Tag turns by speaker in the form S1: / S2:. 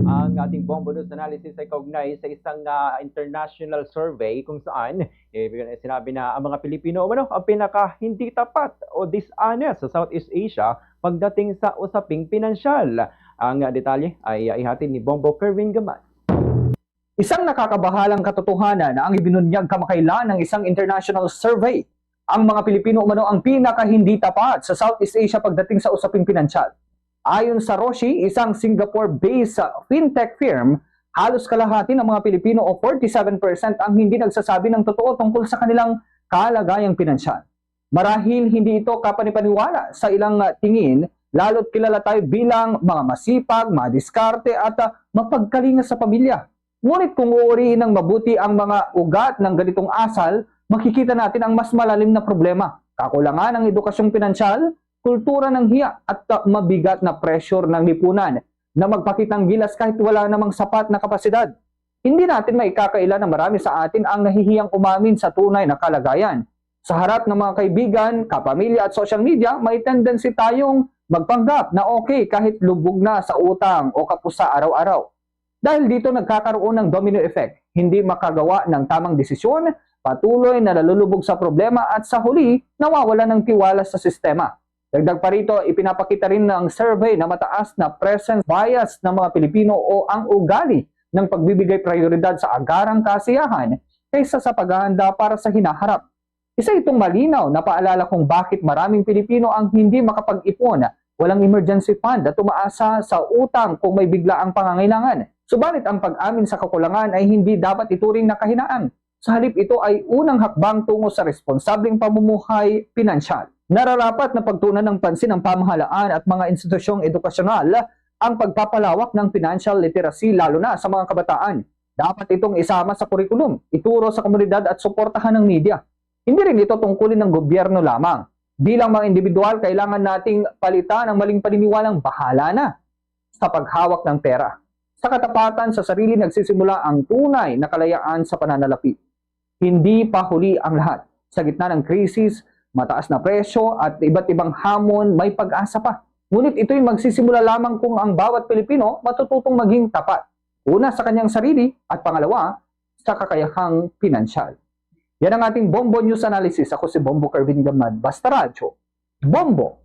S1: Ang ating Bombo News Analysis ay kaugnay sa isang international survey kung saan sinabi na ang mga Pilipino ang pinaka hindi tapat o dishonest sa Southeast Asia pagdating sa usaping pinansyal. Ang detalye ay ihatid ni Bombo Kerwin Gaman.
S2: Isang nakakabahalang katotohanan na ang ibinunyag kamakailan ng isang international survey. Ang mga Pilipino ang pinaka hindi tapat sa Southeast Asia pagdating sa usaping pinansyal. Ayon sa Roshi, isang Singapore-based fintech firm, halos kalahati ng mga Pilipino o 47% ang hindi nagsasabi ng totoo tungkol sa kanilang kalagayang pinansyal. Marahil hindi ito kapanipaniwala sa ilang tingin, lalo't kilala tayo bilang mga masipag, madiskarte at mapagkalinga sa pamilya. Ngunit kung uuriin ng mabuti ang mga ugat ng ganitong asal, makikita natin ang mas malalim na problema. Kakulangan ng edukasyong pinansyal, kultura ng hiya at mabigat na pressure ng lipunan na magpakitang gilas kahit wala namang sapat na kapasidad. Hindi natin maikakaila na marami sa atin ang nahihiyang umamin sa tunay na kalagayan. Sa harap ng mga kaibigan, kapamilya at social media, may tendency tayong magpanggap na okay kahit lubog na sa utang o kapusa araw-araw. Dahil dito nagkakaroon ng domino effect, hindi makagawa ng tamang desisyon, patuloy na nalulubog sa problema at sa huli, nawawala ng tiwala sa sistema. Dagdag pa rito, ipinapakita rin ng survey na mataas na presence bias ng mga Pilipino o ang ugali ng pagbibigay prioridad sa agarang kasiyahan kaysa sa paghahanda para sa hinaharap. Isa itong malinaw na paalala kung bakit maraming Pilipino ang hindi makapag-ipon, walang emergency fund at umaasa sa utang kung may bigla ang pangangailangan. Subalit ang pag-amin sa kakulangan ay hindi dapat ituring na kahinaan. Sa halip ito ay unang hakbang tungo sa responsableng pamumuhay pinansyal. Nararapat na pagtuunan ng pansin ng pamahalaan at mga institusyong edukasyonal ang pagpapalawak ng financial literacy lalo na sa mga kabataan. Dapat itong isama sa kurikulum, ituro sa komunidad at suportahan ng media. Hindi rin ito tungkulin ng gobyerno lamang. Bilang mga individual, kailangan nating palitan ang maling paniniwalang bahala na sa paghawak ng pera. Sa katapatan sa sarili nagsisimula ang tunay na kalayaan sa pananalapi. Hindi pa huli ang lahat. Sa gitna ng krisis, mataas na presyo at iba't ibang hamon, may pag-asa pa. Ngunit ito'y magsisimula lamang kung ang bawat Pilipino matututong maging tapat. Una sa kanyang sarili at pangalawa sa kakayahang pinansyal. Yan ang ating Bombo News Analysis. Ako si Bombo Kerwin Gaman. Basta Radyo, Bombo!